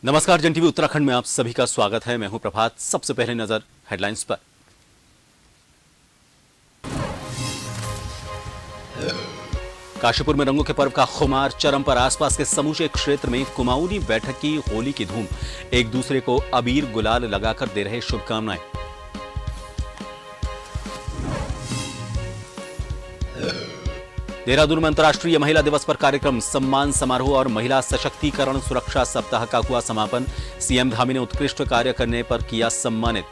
नमस्कार, जन टीवी उत्तराखंड में आप सभी का स्वागत है। मैं हूं प्रभात। सबसे पहले नजर हेडलाइंस पर। काशीपुर में रंगों के पर्व का खुमार चरम पर। आसपास के समूचे क्षेत्र में कुमाऊनी बैठक की होली की धूम। एक दूसरे को अबीर गुलाल लगाकर दे रहे शुभकामनाएं। देहरादून में अंतर्राष्ट्रीय महिला दिवस पर कार्यक्रम, सम्मान समारोह और महिला सशक्तिकरण सुरक्षा सप्ताह का हुआ समापन। सीएम धामी ने उत्कृष्ट कार्य करने पर किया सम्मानित।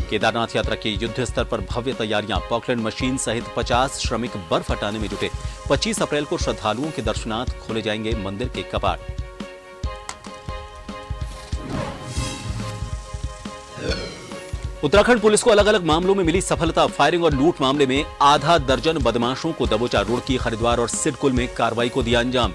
केदारनाथ यात्रा की युद्ध स्तर पर भव्य तैयारियां। पॉकलैंड मशीन सहित 50 श्रमिक बर्फ हटाने में जुटे। 25 अप्रैल को श्रद्धालुओं के दर्शनार्थ खोले जाएंगे मंदिर के कपाट। उत्तराखंड पुलिस को अलग अलग मामलों में मिली सफलता। फायरिंग और लूट मामले में आधा दर्जन बदमाशों को दबोचा। रुड़की, हरिद्वार और सिडकुल में कार्रवाई को दिया अंजाम।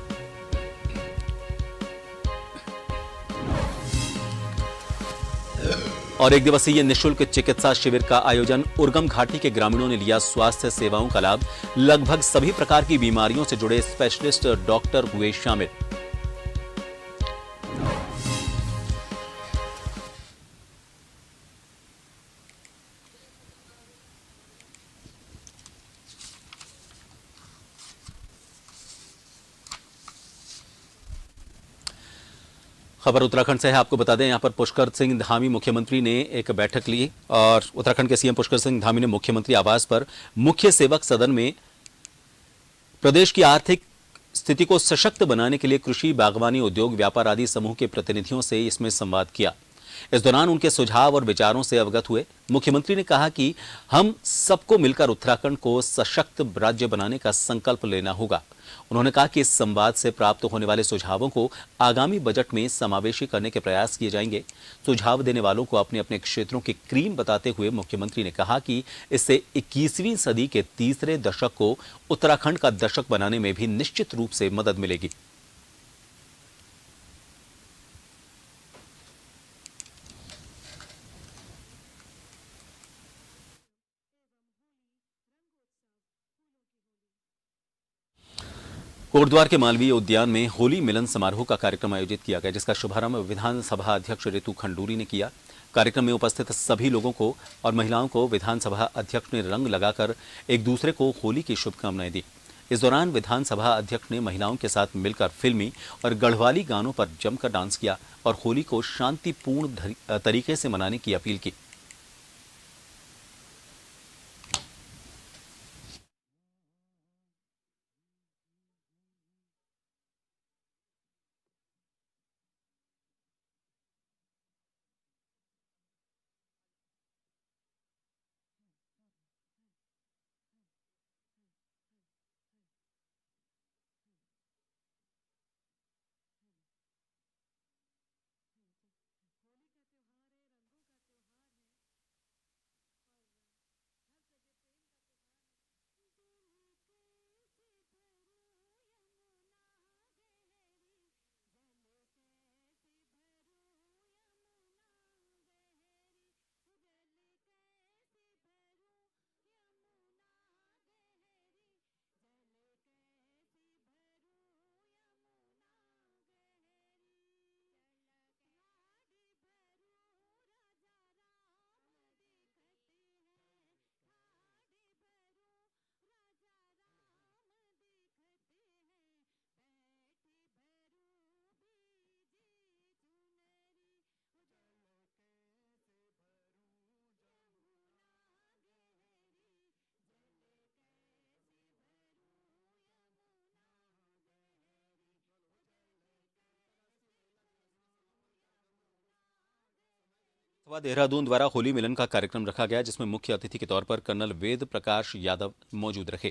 और एक दिवसीय निःशुल्क चिकित्सा शिविर का आयोजन। उर्गम घाटी के ग्रामीणों ने लिया स्वास्थ्य सेवाओं का लाभ। लगभग सभी प्रकार की बीमारियों से जुड़े स्पेशलिस्ट डॉक्टर हुए शामिल। खबर उत्तराखंड से है। आपको बता दें, यहां पर पुष्कर सिंह धामी मुख्यमंत्री ने एक बैठक ली और उत्तराखंड के सीएम पुष्कर सिंह धामी ने मुख्यमंत्री आवास पर मुख्य सेवक सदन में प्रदेश की आर्थिक स्थिति को सशक्त बनाने के लिए कृषि, बागवानी, उद्योग, व्यापार आदि समूह के प्रतिनिधियों से इसमें संवाद किया। इस दौरान उनके सुझाव और विचारों से अवगत हुए। मुख्यमंत्री ने कहा कि हम सबको मिलकर उत्तराखंड को सशक्त राज्य बनाने का संकल्प लेना होगा। उन्होंने कहा कि इस संवाद से प्राप्त होने वाले सुझावों को आगामी बजट में समावेशी करने के प्रयास किए जाएंगे। सुझाव देने वालों को अपने अपने क्षेत्रों की क्रीम बताते हुए मुख्यमंत्री ने कहा कि इससे 21वीं सदी के तीसरे दशक को उत्तराखंड का दशक बनाने में भी निश्चित रूप से मदद मिलेगी। कोटद्वार के मालवीय उद्यान में होली मिलन समारोह का कार्यक्रम आयोजित किया गया, जिसका शुभारंभ विधानसभा अध्यक्ष रितु खंडूरी ने किया। कार्यक्रम में उपस्थित सभी लोगों को और महिलाओं को विधानसभा अध्यक्ष ने रंग लगाकर एक दूसरे को होली की शुभकामनाएं दी। इस दौरान विधानसभा अध्यक्ष ने महिलाओं के साथ मिलकर फिल्मी और गढ़वाली गानों पर जमकर डांस किया और होली को शांतिपूर्ण तरीके से मनाने की अपील की। देहरादून द्वारा होली मिलन का कार्यक्रम रखा गया, जिसमें मुख्य अतिथि के तौर पर कर्नल वेद प्रकाश यादव मौजूद रहे।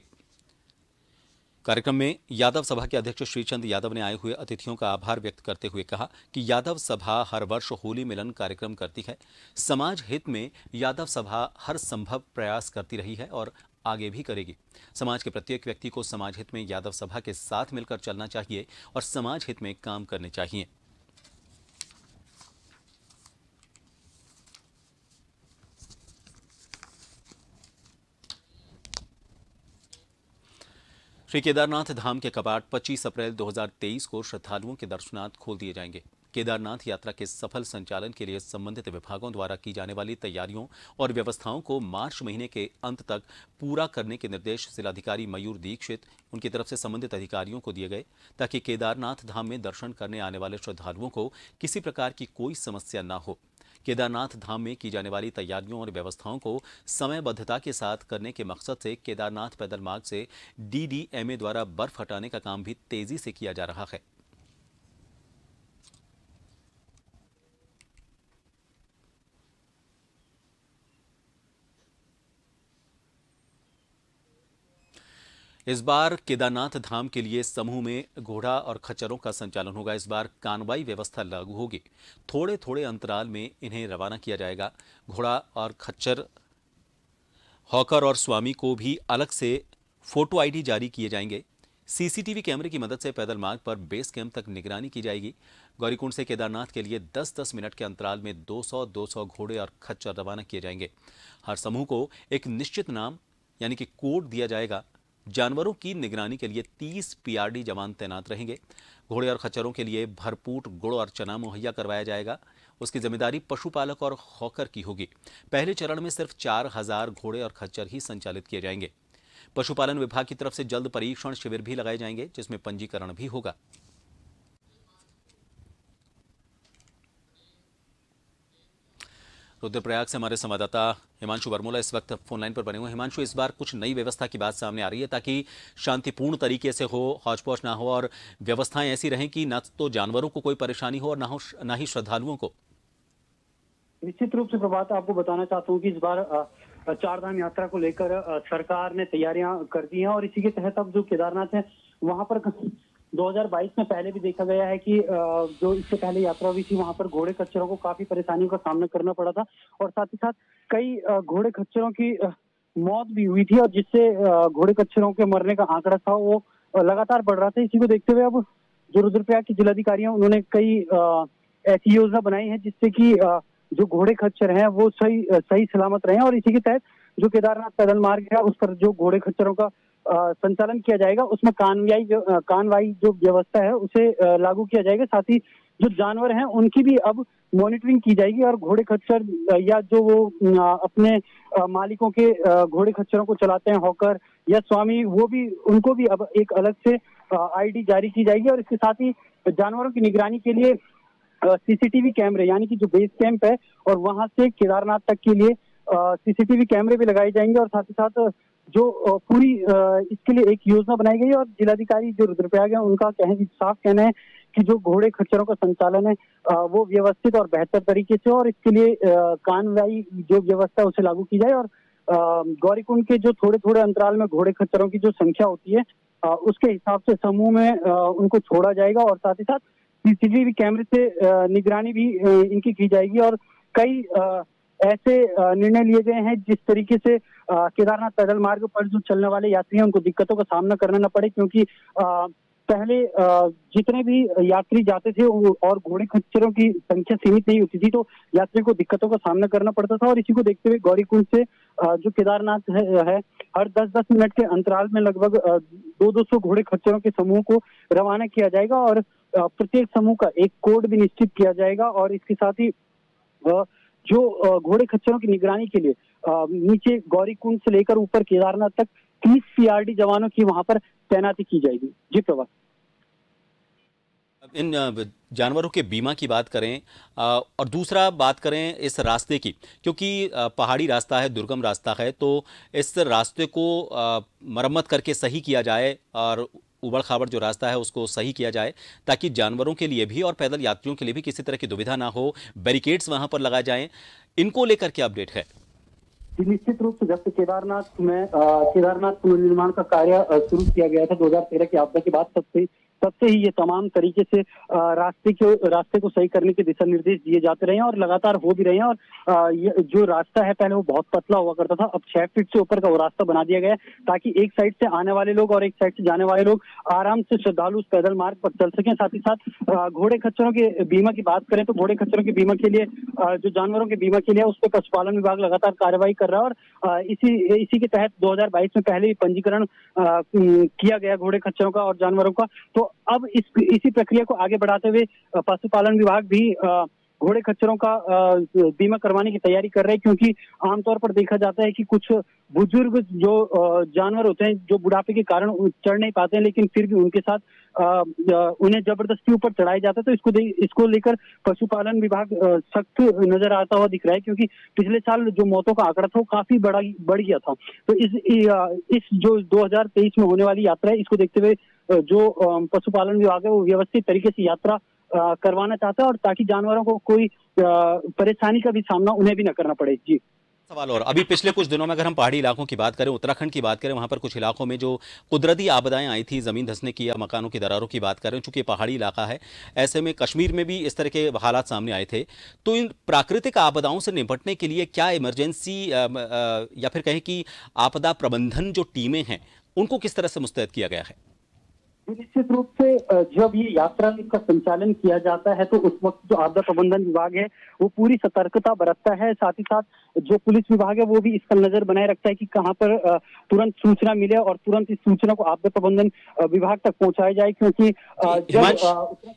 कार्यक्रम में यादव सभा के अध्यक्ष श्रीचंद यादव ने आए हुए अतिथियों का आभार व्यक्त करते हुए कहा कि यादव सभा हर वर्ष होली मिलन कार्यक्रम करती है। समाज हित में यादव सभा हर संभव प्रयास करती रही है और आगे भी करेगी। समाज के प्रत्येक व्यक्ति को समाज हित में यादव सभा के साथ मिलकर चलना चाहिए और समाज हित में काम करने चाहिए। श्री केदारनाथ धाम के कपाट 25 अप्रैल 2023 को श्रद्धालुओं के दर्शनार्थ खोल दिए जाएंगे। केदारनाथ यात्रा के सफल संचालन के लिए संबंधित विभागों द्वारा की जाने वाली तैयारियों और व्यवस्थाओं को मार्च महीने के अंत तक पूरा करने के निर्देश जिलाधिकारी मयूर दीक्षित उनकी तरफ से संबंधित अधिकारियों को दिए गए, ताकि केदारनाथ धाम में दर्शन करने आने वाले श्रद्धालुओं को किसी प्रकार की कोई समस्या न हो। केदारनाथ धाम में की जाने वाली तैयारियों और व्यवस्थाओं को समयबद्धता के साथ करने के मकसद से केदारनाथ पैदल मार्ग से DDMA द्वारा बर्फ हटाने का काम भी तेजी से किया जा रहा है। इस बार केदारनाथ धाम के लिए समूह में घोड़ा और खच्चरों का संचालन होगा। इस बार कानवाई व्यवस्था लागू होगी। थोड़े थोड़े अंतराल में इन्हें रवाना किया जाएगा। घोड़ा और खच्चर, हॉकर और स्वामी को भी अलग से फोटो ID जारी किए जाएंगे। CCTV कैमरे की मदद से पैदल मार्ग पर बेस कैंप तक निगरानी की जाएगी। गौरीकुंड से केदारनाथ के लिए 10-10 मिनट के अंतराल में 200-200 घोड़े और खच्चर रवाना किए जाएंगे। हर समूह को एक निश्चित नाम यानी कि कोड दिया जाएगा। जानवरों की निगरानी के लिए 30 PRD जवान तैनात रहेंगे। घोड़े और खच्चरों के लिए भरपूर गुड़ और चना मुहैया करवाया जाएगा। उसकी जिम्मेदारी पशुपालक और हॉकर की होगी। पहले चरण में सिर्फ 4000 घोड़े और खच्चर ही संचालित किए जाएंगे। पशुपालन विभाग की तरफ से जल्द परीक्षण शिविर भी लगाए जाएंगे, जिसमें पंजीकरण भी होगा। रुद्रप्रयाग से हमारे संवाददाता हिमांशु बरमोला इस वक्त फोन लाइन पर बने हुए। हिमांशु, इस बार कुछ नई व्यवस्था की बात सामने आ रही है ताकि शांतिपूर्ण तरीके से हो, हौच-पौच ना हो और व्यवस्थाएं ऐसी रहें कि न तो जानवरों को कोई परेशानी हो और ना ही श्रद्धालुओं को। निश्चित रूप से प्रभात, आपको बताना चाहता हूँ कि इस बार चारधाम यात्रा को लेकर सरकार ने तैयारियां कर दी हैं और इसी के तहत अब जो केदारनाथ है वहां पर 2022 में पहले भी देखा गया है कि जो इससे पहले यात्रा हुई थी वहां पर घोड़े खच्चरों को काफी परेशानियों का सामना करना पड़ा था और साथ ही साथ कई घोड़े खच्चरों की मौत भी हुई थी और जिससे घोड़े खच्चरों के मरने का आंकड़ा था वो लगातार बढ़ रहा था। इसी को देखते हुए अब जो रुद्रप्रयाग की जिलाधिकारी हैं उन्होंने कई ऐसी योजना बनाई है जिससे कि जो घोड़े खच्चर हैं वो सही सलामत रहे और इसी के तहत जो केदारनाथ पैदल मार्ग है उस पर जो घोड़े खच्चरों का संचालन किया जाएगा उसमें कानवाई जो व्यवस्था है उसे लागू किया जाएगा। साथ ही जो जानवर हैं उनकी भी अब मॉनिटरिंग की जाएगी और घोड़े खच्चर या जो वो अपने मालिकों के घोड़े खच्चरों को चलाते हैं, हॉकर या स्वामी, वो भी उनको भी अब एक अलग से ID जारी की जाएगी और इसके साथ ही जानवरों की निगरानी के लिए CCTV कैमरे यानी कि जो बेस कैंप है और वहां से केदारनाथ तक के लिए CCTV कैमरे भी लगाए जाएंगे और साथ ही साथ जो पूरी इसके लिए एक योजना बनाई गई है और जिलाधिकारी जो रुद्रप्रयाग है उनका साफ कहना है कि जो घोड़े खच्चरों का संचालन है वो व्यवस्थित और बेहतर तरीके से और इसके लिए कानवाई जो व्यवस्था है उसे लागू की जाए और गौरीकुंड के जो थोड़े थोड़े अंतराल में घोड़े खच्चरों की जो संख्या होती है उसके हिसाब से समूह में उनको छोड़ा जाएगा और साथ ही साथ CCTV कैमरे से निगरानी भी इनकी की जाएगी और कई ऐसे निर्णय लिए गए हैं जिस तरीके से केदारनाथ पैदल मार्ग पर जो चलने वाले यात्री हैं उनको दिक्कतों का सामना करना न पड़े, क्योंकि पहले जितने भी यात्री जाते थे और घोड़े खच्चरों की संख्या सीमित नहीं होती थी तो यात्री को दिक्कतों का सामना करना पड़ता था और इसी को देखते हुए गौरीकुंड से जो केदारनाथ है हर 10-10 मिनट के अंतराल में लगभग 200 घोड़े खच्चरों के समूह को रवाना किया जाएगा और प्रत्येक समूह का एक कोड भी निश्चित किया जाएगा और इसके साथ ही जो घोड़े खच्चरों की निगरानी के लिए नीचे गौरीकुंड से लेकर ऊपर केदारनाथ तक 30 PRD जवानों की वहां पर तैनाती की जाएगी। जी प्रभात। इन जानवरों के बीमा की बात करें और दूसरा बात करें इस रास्ते की, क्योंकि पहाड़ी रास्ता है, दुर्गम रास्ता है, तो इस रास्ते को मरम्मत करके सही किया जाए और उबड़ खाबड़ जो रास्ता है उसको सही किया जाए ताकि जानवरों के लिए भी और पैदल यात्रियों के लिए भी किसी तरह की दुविधा ना हो। बैरिकेड्स वहां पर लगाए जाएं। इनको लेकर क्या अपडेट है? निश्चित रूप से जब से केदारनाथ पुनर्निर्माण का कार्य शुरू किया गया था 2013 की आपदा के बाद, तब से तब से ही ये तमाम तरीके से रास्ते को सही करने के दिशा निर्देश दिए जाते रहे हैं और लगातार हो भी रहे हैं। और ये जो रास्ता है पहले वो बहुत पतला हुआ करता था, अब 6 फीट से ऊपर का वो रास्ता बना दिया गया है ताकि एक साइड से आने वाले लोग और एक साइड से जाने वाले लोग आराम से श्रद्धालु उस पैदल मार्ग पर चल सकें। साथ ही साथ घोड़े खच्चरों के बीमा की बात करें तो घोड़े खच्चरों के बीमा के लिए जो जानवरों के बीमा के लिए उस पर पशुपालन विभाग लगातार कार्रवाई कर रहा है। और इसी के तहत 2022 में पहले ही पंजीकरण किया गया घोड़े खच्चरों का और जानवरों का। तो अब इसी प्रक्रिया को आगे बढ़ाते हुए पशुपालन विभाग भी घोड़े खच्चरों का बीमा करवाने की तैयारी कर रहे हैं, क्योंकि आमतौर पर देखा जाता है कि कुछ बुजुर्ग जो जानवर होते हैं जो बुढ़ापे के कारण चढ़ नहीं पाते हैं, लेकिन फिर भी उनके साथ उन्हें जबरदस्ती ऊपर चढ़ाया जाता है। तो इसको लेकर पशुपालन विभाग सख्त नजर आता हुआ दिख रहा है, क्योंकि पिछले साल जो मौतों का आंकड़ा था वो काफी बढ़ गया था। तो इस जो 2023 में होने वाली यात्रा है इसको देखते हुए जो पशुपालन विभाग है वो व्यवस्थित तरीके से यात्रा करवाना चाहता है, और ताकि जानवरों को कोई परेशानी का भी सामना उन्हें भी न करना पड़े। जी सवाल। और अभी पिछले कुछ दिनों में अगर हम पहाड़ी इलाकों की बात करें, उत्तराखंड की बात करें, वहां पर कुछ इलाकों में जो कुदरती आपदाएं आई थी, जमीन धंसने की या मकानों की दरारों की बात करें, चूंकि पहाड़ी इलाका है, ऐसे में कश्मीर में भी इस तरह के हालात सामने आए थे। तो इन प्राकृतिक आपदाओं से निपटने के लिए क्या इमरजेंसी या फिर कहें कि आपदा प्रबंधन जो टीमें हैं उनको किस तरह से मुस्तैद किया गया है? निश्चित रूप से जब ये यात्रा का संचालन किया जाता है तो उस वक्त जो आपदा प्रबंधन विभाग है वो पूरी सतर्कता बरतता है। साथ ही साथ जो पुलिस विभाग है वो भी इस पर नजर बनाए रखता है कि कहां पर तुरंत सूचना मिले और तुरंत इस सूचना को आपदा प्रबंधन विभाग तक पहुंचाया जाए। क्योंकि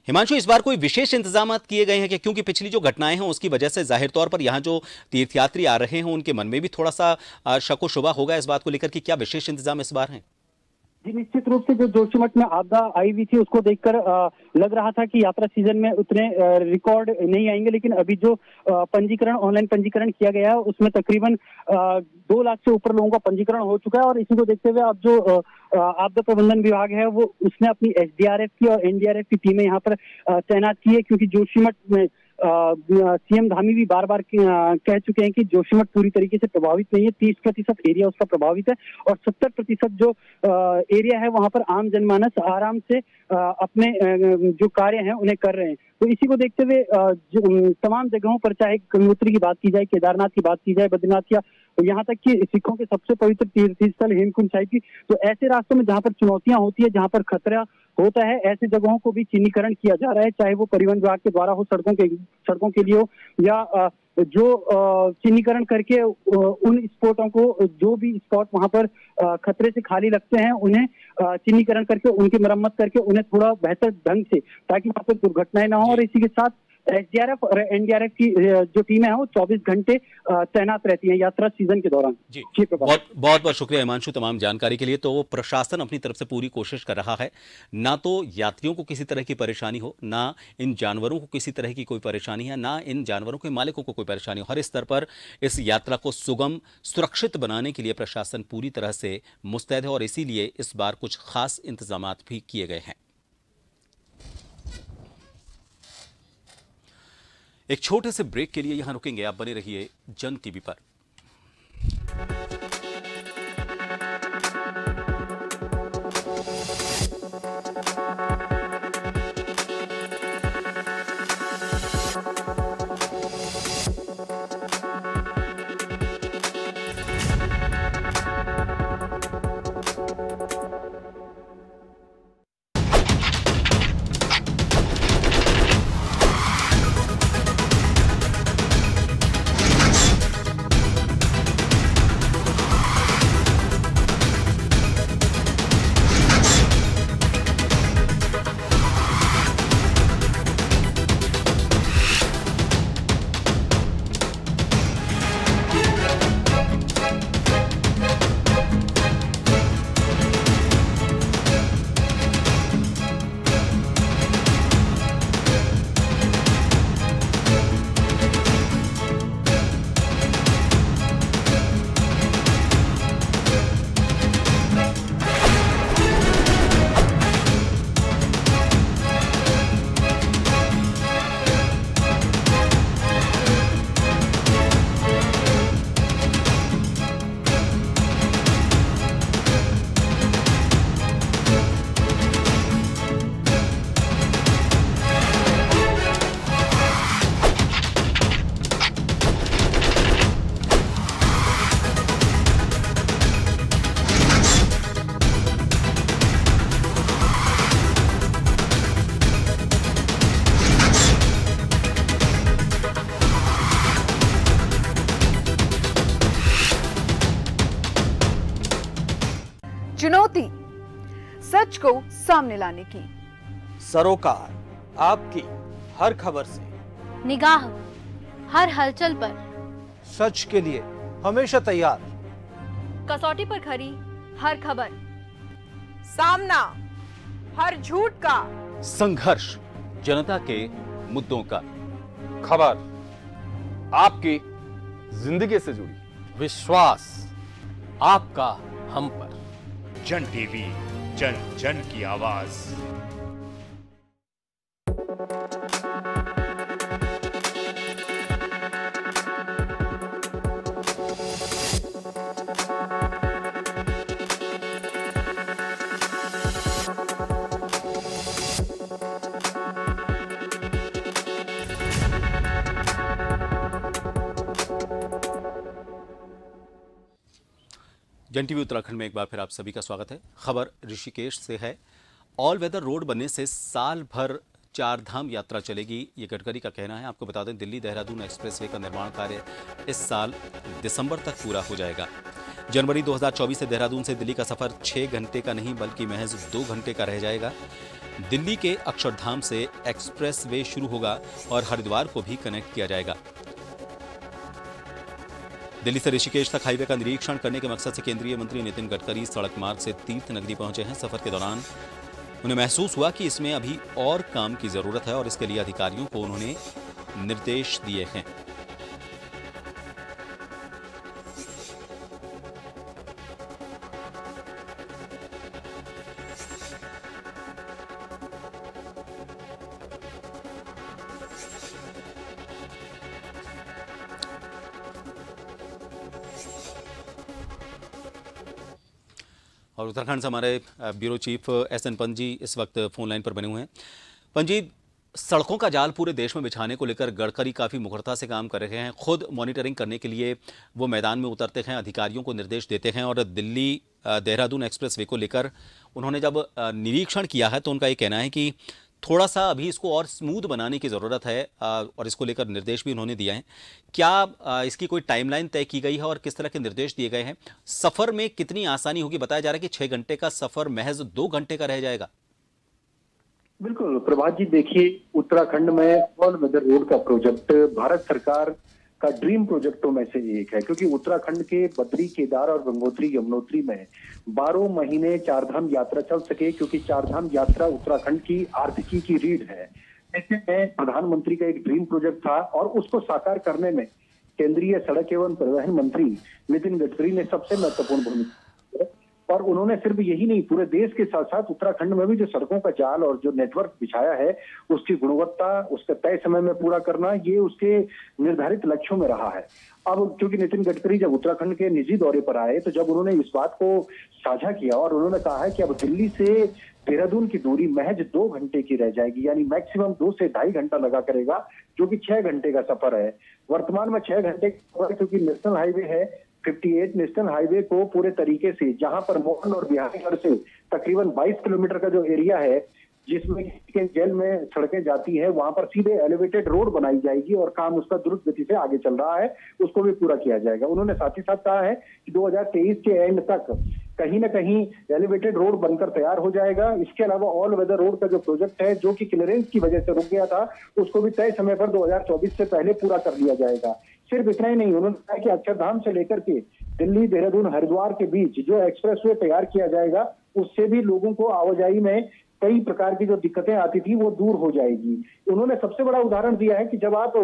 हिमांशु, इस बार कोई विशेष इंतजाम किए गए हैं क्या? क्योंकि पिछली जो घटनाएं हैं उसकी वजह से जाहिर तौर पर यहाँ जो तीर्थयात्री आ रहे हैं उनके मन में भी थोड़ा सा शक व शुबा होगा इस बात को लेकर कि क्या विशेष इंतजाम इस बार है? जी निश्चित रूप से जो जोशीमठ में आपदा आई हुई थी उसको देखकर लग रहा था कि यात्रा सीजन में उतने रिकॉर्ड नहीं आएंगे, लेकिन अभी जो पंजीकरण ऑनलाइन पंजीकरण किया गया है उसमें तकरीबन 2 लाख से ऊपर लोगों का पंजीकरण हो चुका है। और इसी को देखते हुए अब जो आपदा प्रबंधन विभाग है वो उसने अपनी SDRF की और NDRF की टीमें यहाँ पर तैनात की है, क्योंकि जोशीमठ में सीएम धामी भी बार बार कह चुके हैं कि जोशीमठ पूरी तरीके से प्रभावित नहीं है। 30% एरिया उसका प्रभावित है और 70% जो एरिया है वहां पर आम जनमानस आराम से अपने जो कार्य हैं उन्हें कर रहे हैं। तो इसी को देखते हुए तमाम जगहों पर, चाहे गंगोत्री की बात की जाए, केदारनाथ की बात की जाए, बद्रीनाथ या यहाँ तक कि सिखों के सबसे पवित्र तीर्थ स्थल हेमकुंड साहिब की, तो ऐसे रास्तों में जहाँ पर चुनौतियां होती है, जहाँ पर खतरा होता है, ऐसे जगहों को भी चिन्हीकरण किया जा रहा है, चाहे वो परिवहन विभाग के द्वारा हो, सड़कों के लिए हो, या जो चिन्हीकरण करके उन स्पॉटों को, जो भी स्पॉट वहां पर खतरे से खाली लगते हैं उन्हें चिन्हीकरण करके उनकी मरम्मत करके उन्हें थोड़ा बेहतर ढंग से, ताकि वहां पर दुर्घटनाएं ना हो। और इसी के साथ SDRF और NDRF की जो टीमें हैं वो 24 घंटे तैनात रहती हैं यात्रा सीजन के दौरान। जी बहुत बहुत शुक्रिया हिमांशु तमाम जानकारी के लिए। तो प्रशासन अपनी तरफ से पूरी कोशिश कर रहा है, ना तो यात्रियों को किसी तरह की परेशानी हो, ना इन जानवरों को किसी तरह की कोई परेशानी है, ना इन जानवरों के मालिकों को कोई परेशानी हो। हर स्तर पर इस यात्रा को सुगम सुरक्षित बनाने के लिए प्रशासन पूरी तरह से मुस्तैद है और इसीलिए इस बार कुछ खास इंतजाम भी किए गए हैं। एक छोटे से ब्रेक के लिए यहां रुकेंगे, आप बने रहिए जन टीवी पर। चुनौती सच को सामने लाने की, सरोकार आपकी हर खबर से, निगाह हर हलचल पर, सच के लिए हमेशा तैयार, कसौटी पर खरी हर खबर, सामना हर झूठ का, संघर्ष जनता के मुद्दों का, खबर आपकी जिंदगी से जुड़ी, विश्वास आपका हम पर। जन टीवी, जन जन की आवाज। जन टीवी उत्तराखंड में एक बार फिर आप सभी का स्वागत है। खबर ऋषिकेश से है। ऑल वेदर रोड बनने से साल भर चार धाम यात्रा चलेगी, ये गडकरी का कहना है। आपको बता दें, दिल्ली देहरादून एक्सप्रेसवे का निर्माण कार्य इस साल दिसंबर तक पूरा हो जाएगा। जनवरी 2024 से देहरादून से दिल्ली का सफर 6 घंटे का नहीं बल्कि महज 2 घंटे का रह जाएगा। दिल्ली के अक्षरधाम से एक्सप्रेसवे शुरू होगा और हरिद्वार को भी कनेक्ट किया जाएगा। दिल्ली से ऋषिकेश तक हाईवे का निरीक्षण करने के मकसद से केंद्रीय मंत्री नितिन गडकरी सड़क मार्ग से तीर्थ नगरी पहुंचे हैं। सफर के दौरान उन्हें महसूस हुआ कि इसमें अभी और काम की जरूरत है और इसके लिए अधिकारियों को उन्होंने निर्देश दिए हैं। और उत्तराखंड से हमारे bureau chief SN Pant ji इस वक्त फोन लाइन पर बने हुए हैं। पंत जी, सड़कों का जाल पूरे देश में बिछाने को लेकर गडकरी काफ़ी मुखरता से काम कर रहे हैं। खुद मॉनिटरिंग करने के लिए वो मैदान में उतरते हैं, अधिकारियों को निर्देश देते हैं और दिल्ली देहरादून एक्सप्रेसवे को लेकर उन्होंने जब निरीक्षण किया है तो उनका ये कहना है कि थोड़ा सा अभी इसको और स्मूथ बनाने की ज़रूरत है और इसको लेकर निर्देश भी उन्होंने दिया है। क्या इसकी कोई टाइमलाइन तय की गई है और किस तरह के निर्देश दिए गए हैं? सफ़र में कितनी आसानी होगी? बताया जा रहा है कि 6 घंटे का सफ़र महज 2 घंटे का रह जाएगा। बिल्कुल प्रभात जी, देखिए उत्तराखंड में ऑल वेदर रोड का प्रोजेक्ट भारत सरकार का ड्रीम प्रोजेक्टों में से एक है, क्योंकि उत्तराखंड के बद्री, केदार और गंगोत्री, यमुनोत्री में 12 महीने चारधाम यात्रा चल सके, क्योंकि चारधाम यात्रा उत्तराखंड की आर्थिकी की रीढ़ है। ऐसे में प्रधानमंत्री का एक ड्रीम प्रोजेक्ट था और उसको साकार करने में केंद्रीय सड़क एवं परिवहन मंत्री नितिन गडकरी ने सबसे महत्वपूर्ण भूमिका। और उन्होंने सिर्फ यही नहीं, पूरे देश के साथ साथ उत्तराखंड में भी जो सड़कों का जाल और जो नेटवर्क बिछाया है उसकी गुणवत्ता, उसका तय समय में पूरा करना, ये उसके निर्धारित लक्ष्यों में रहा है। अब क्योंकि नितिन गडकरी जब उत्तराखंड के निजी दौरे पर आए तो जब उन्होंने इस बात को साझा किया और उन्होंने कहा है कि अब दिल्ली से देहरादून की दूरी महज 2 घंटे की रह जाएगी, यानी मैक्सिमम 2 से ढाई घंटा लगा करेगा, जो कि 6 घंटे का सफर है। वर्तमान में 6 घंटे का सफर, क्योंकि नेशनल हाईवे है 58 नेशनल हाईवे को पूरे तरीके से, जहां पर मोहन और बिहारीगढ़ से तकरीबन 22 किलोमीटर का जो एरिया है जिसमें जेल में सड़कें जाती है, वहां पर सीधे एलिवेटेड रोड बनाई जाएगी और काम उसका द्रुत गति से आगे चल रहा है, उसको भी पूरा किया जाएगा। उन्होंने साथ ही साथ कहा है कि 2023 के एंड तक कहीं ना कहीं एलिवेटेड रोड बनकर तैयार हो जाएगा। इसके अलावा ऑल वेदर रोड का जो प्रोजेक्ट है, जो कि क्लियरेंस की वजह से रुक गया था, उसको भी तय समय पर 2024 से पहले पूरा कर लिया जाएगा। सिर्फ इतना ही नहीं, उन्होंने कहा कि अक्षरधाम से लेकर के दिल्ली, देहरादून, हरिद्वार के बीच जो एक्सप्रेसवे तैयार किया जाएगा, उससे भी लोगों को आवाजाही में कई प्रकार की जो दिक्कतें आती थी वो दूर हो जाएगी। उन्होंने सबसे बड़ा उदाहरण दिया है कि जब आप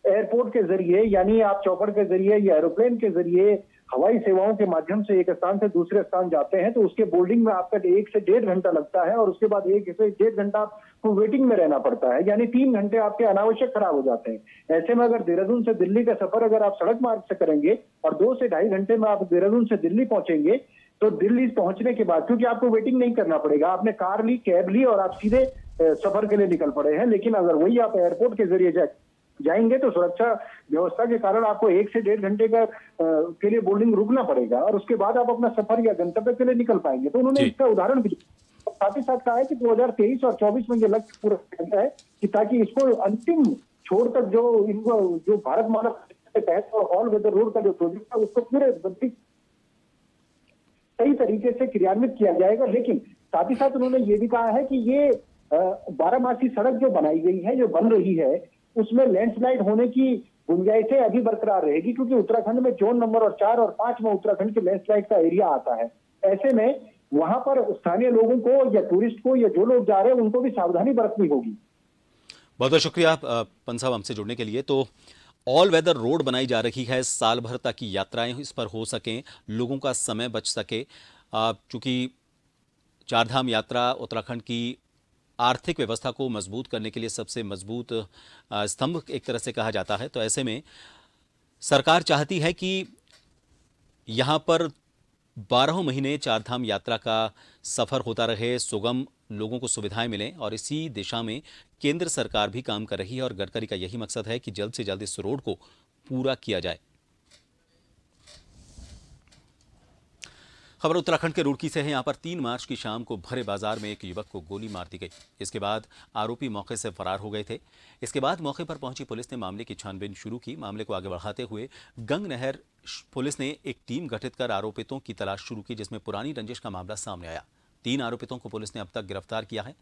एयरपोर्ट के जरिए, यानी आप चौपड़ के जरिए या एरोप्लेन के जरिए हवाई सेवाओं के माध्यम से एक स्थान से दूसरे स्थान जाते हैं तो उसके बोर्डिंग में आपका 1 से 1.5 घंटा लगता है और उसके बाद 1 से 1.5 घंटा आपको वेटिंग में रहना पड़ता है, यानी 3 घंटे आपके अनावश्यक खराब हो जाते हैं। ऐसे में अगर देहरादून से दिल्ली का सफर अगर आप सड़क मार्ग से करेंगे और 2 से ढाई घंटे में आप देहरादून से दिल्ली पहुंचेंगे, तो दिल्ली पहुंचने के बाद, क्योंकि आपको वेटिंग नहीं करना पड़ेगा, आपने कार ली, कैब ली और आप सीधे सफर के लिए निकल पड़े हैं। लेकिन अगर वही आप एयरपोर्ट के जरिए जाएंगे तो सुरक्षा व्यवस्था के कारण आपको 1 से 1.5 घंटे का के लिए बोर्डिंग रुकना पड़ेगा और उसके बाद आप अपना सफर या गंतव्य के लिए निकल पाएंगे। तो उन्होंने इसका उदाहरण भी साथ ही साथ कहा है कि 2023 और 24 में ये लक्ष्य पूरा करना है कि ताकि इसको अंतिम छोर तक जो भारत माला के तहत ऑल वेदर रोड का जो प्रोजेक्ट है उसको पूरे सही तरीके से क्रियान्वित किया जाएगा। लेकिन साथ ही साथ उन्होंने ये भी कहा है कि ये 12 सड़क जो बनाई गई है, जो बन रही है, उसमें लैंडस्लाइड होने की गुंजाइशें अभी बरकरार रहेगी, क्योंकि उत्तराखंड में जोन नंबर 4 और 5 में उत्तराखंड के लैंडस्लाइड का एरिया आता है। ऐसे में वहां पर स्थानीय लोगों को या टूरिस्ट को या जो लोग जा रहे हैं उनको भी सावधानी बरतनी होगी। बहुत बहुत शुक्रिया पंत साहब हमसे जुड़ने के लिए। तो ऑल वेदर रोड बनाई जा रही है साल भर ताकि यात्राएं इस पर हो सकें, लोगों का समय बच सके। चूंकि चारधाम यात्रा उत्तराखंड की आर्थिक व्यवस्था को मजबूत करने के लिए सबसे मजबूत स्तंभ एक तरह से कहा जाता है, तो ऐसे में सरकार चाहती है कि यहां पर 12 महीने चारधाम यात्रा का सफर होता रहे, सुगम लोगों को सुविधाएं मिलें, और इसी दिशा में केंद्र सरकार भी काम कर रही है और गडकरी का यही मकसद है कि जल्द से जल्द इस रोड को पूरा किया जाए। खबर उत्तराखंड के रुड़की से है। यहां पर 3 मार्च की शाम को भरे बाजार में एक युवक को गोली मार दी गई। इसके बाद आरोपी मौके से फरार हो गए थे। इसके बाद मौके पर पहुंची पुलिस ने मामले की छानबीन शुरू की। मामले को आगे बढ़ाते हुए गंग नहर पुलिस ने एक टीम गठित कर आरोपितों की तलाश शुरू की, जिसमें पुरानी रंजिश का मामला सामने आया। 3 आरोपितों को पुलिस ने अब तक गिरफ्तार किया है।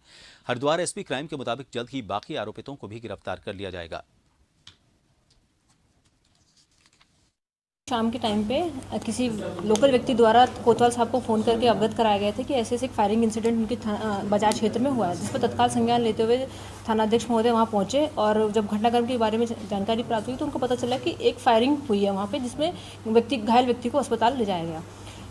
हरिद्वार एसपी क्राइम के मुताबिक जल्द ही बाकी आरोपितों को भी गिरफ्तार कर लिया जाएगा। शाम के टाइम पे किसी लोकल व्यक्ति द्वारा कोतवाल साहब को फ़ोन करके अवगत कराया गया था कि ऐसे एक फायरिंग इंसिडेंट उनके बाजार क्षेत्र में हुआ है, जिस पर तत्काल संज्ञान लेते हुए थानाध्यक्ष महोदय वहां पहुंचे और जब घटनाक्रम के बारे में जानकारी प्राप्त हुई तो उनको पता चला कि एक फायरिंग हुई है वहाँ पे, जिसमें घायल व्यक्ति को अस्पताल ले जाया गया।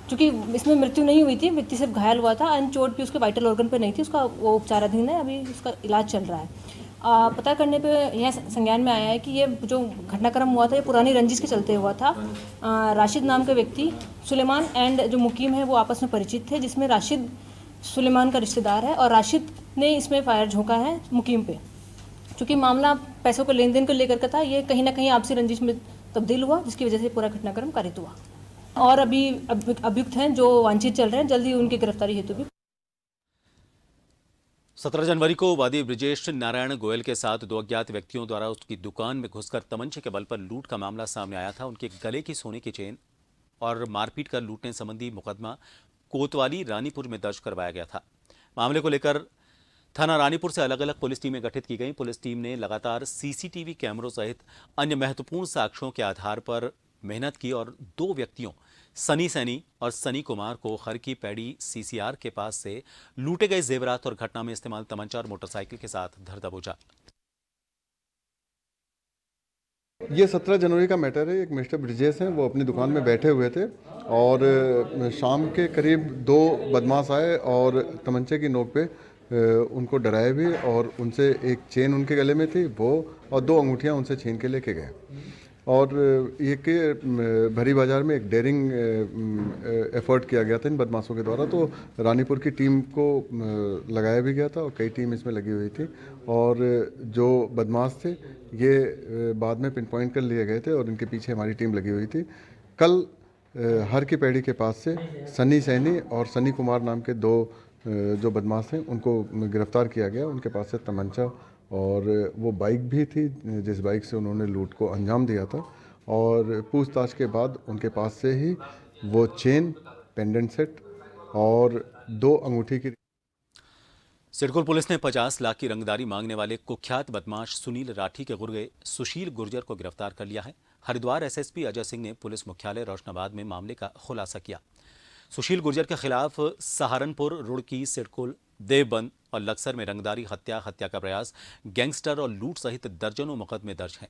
क्योंकि इसमें मृत्यु नहीं हुई थी, व्यक्ति सिर्फ घायल हुआ था, अन्य चोट भी उसके वाइटल ऑर्गन पर नहीं थी, उसका वो उपचाराधीन है, अभी उसका इलाज चल रहा है। पता करने पे यह संज्ञान में आया है कि ये जो घटनाक्रम हुआ था ये पुरानी रंजिश के चलते हुआ था। राशिद नाम के व्यक्ति सुलेमान एंड जो मुकीम है वो आपस में परिचित थे, जिसमें राशिद सुलेमान का रिश्तेदार है और राशिद ने इसमें फायर झोंका है मुकीम पे। चूँकि मामला पैसों के लेन देन को लेकर का था, ये कहीं ना कहीं आपसी रंजिश में तब्दील हुआ, जिसकी वजह से पूरा घटनाक्रम कारित हुआ। और अभी अभियुक्त हैं जो वांछित चल रहे हैं, जल्दी उनकी गिरफ्तारी हेतु भी। 17 जनवरी को वादी ब्रिजेश नारायण गोयल के साथ 2 अज्ञात व्यक्तियों द्वारा उसकी दुकान में घुसकर तमंचे के बल पर लूट का मामला सामने आया था। उनके गले की सोने की चेन और मारपीट कर लूटने संबंधी मुकदमा कोतवाली रानीपुर में दर्ज करवाया गया था। मामले को लेकर थाना रानीपुर से अलग अलग पुलिस टीमें गठित की गई। पुलिस टीम ने लगातार सीसीटीवी कैमरों सहित अन्य महत्वपूर्ण साक्ष्यों के आधार पर मेहनत की और 2 व्यक्तियों सनी सैनी और सनी कुमार को हर की पैड़ी सीसीआर के पास से लूटे गए जेवरात और घटना में इस्तेमाल तमंचा और मोटरसाइकिल के साथ धर दबोचा। ये 17 जनवरी का मैटर है। एक मिस्टर ब्रिजेश हैं, वो अपनी दुकान में बैठे हुए थे और शाम के करीब 2 बदमाश आए और तमंचे की नोक पे उनको डराए भी और उनसे एक चेन उनके गले में थी वो और 2 अंगूठियां उनसे छीन के लेके गए। और ये कि भरी बाजार में एक डेयरिंग एफर्ट किया गया था इन बदमाशों के द्वारा, तो रानीपुर की टीम को लगाया भी गया था और कई टीम इसमें लगी हुई थी। और जो बदमाश थे ये बाद में पिन पॉइंट कर लिए गए थे और इनके पीछे हमारी टीम लगी हुई थी। कल हर की पैड़ी के पास से सनी सैनी और सनी कुमार नाम के 2 जो बदमाश हैं उनको गिरफ्तार किया गया। उनके पास से तमंचा और वो बाइक भी थी जिस बाइक से उन्होंने लूट को अंजाम दिया था, और पूछताछ के बाद उनके पास से ही वो चेन, पेंडेंट सेट और 2 अंगूठी की। सिडकुल पुलिस ने 50 लाख की रंगदारी मांगने वाले कुख्यात बदमाश सुनील राठी के गुर्गे सुशील गुर्जर को गिरफ्तार कर लिया है। हरिद्वार एसएसपी अजय सिंह ने पुलिस मुख्यालय रोशनाबाद में मामले का खुलासा किया। सुशील गुर्जर के खिलाफ सहारनपुर, रुड़की, सिडकुल, देवबंद और लक्सर में रंगदारी, हत्या का प्रयास, गैंगस्टर और लूट सहित दर्जनों मुकदमे दर्ज हैं।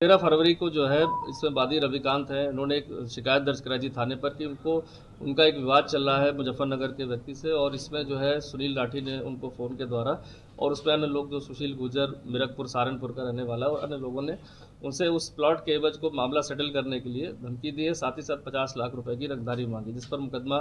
13 फरवरी को जो है इसमें वादी रविकांत है, उन्होंने एक शिकायत दर्ज कराई थी थाने पर कि उनका एक विवाद चल रहा है मुजफ्फरनगर के व्यक्ति से, और इसमें जो है सुनील राठी ने उनको फ़ोन के द्वारा और उसमें अन्य लोग जो सुशील गुर्जर मिरकपुर सहारनपुर का रहने वाला और अन्य लोगों ने उनसे उस प्लॉट के एवज को मामला सेटल करने के लिए धमकी दी है। साथ ही साथ 50 लाख रुपए की रंगदारी मांगी, जिस पर मुकदमा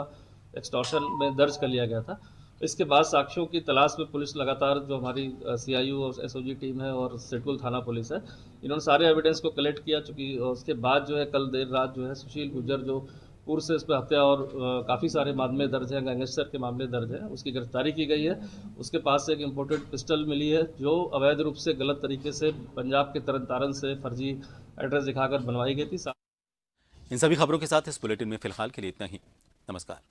एक्सटॉर्शन में दर्ज कर लिया गया था। इसके बाद साक्ष्यों की तलाश में पुलिस लगातार, जो हमारी सीआईयू और एसओजी टीम है और सिडकुल थाना पुलिस है, इन्होंने सारे एविडेंस को कलेक्ट किया। चूँकि उसके बाद जो है कल देर रात जो है सुशील गुर्जर जो पूर्व से इस पर हत्या और काफ़ी सारे मामले दर्ज हैं, गैंगस्टर के मामले दर्ज हैं, उसकी गिरफ्तारी की गई है। उसके पास से एक इम्पोर्टेड पिस्टल मिली है जो अवैध रूप से गलत तरीके से पंजाब के तरन तारण से फर्जी एड्रेस दिखाकर बनवाई गई थी। इन सभी खबरों के साथ इस बुलेटिन में फिलहाल के लिए इतना ही। नमस्कार।